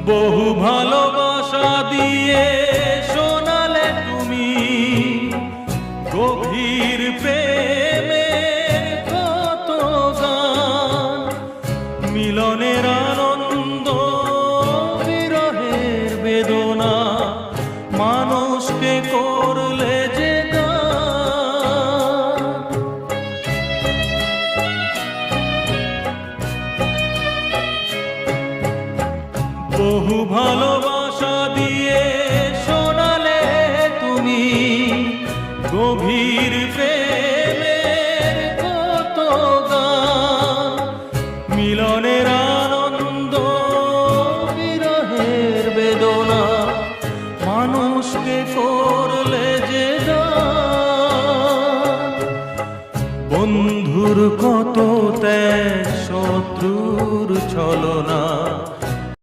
বহু ভালোবাসা দিয়ে শোনালে তুমি গভীর প্রেমের কত গান, মিলনের আনন্দ বিরহের বেদনা, মানুষকে করলে যে গান। বহু ভালোবাসা দিয়ে শোনালে তুমি গভীর প্রেমের কত গান, মিলনের আনন্দ বিরহের বেদনা, মানুষকে করলে যে গান। বন্ধুর কত ত্যাগ, শত্রুর ছলনা,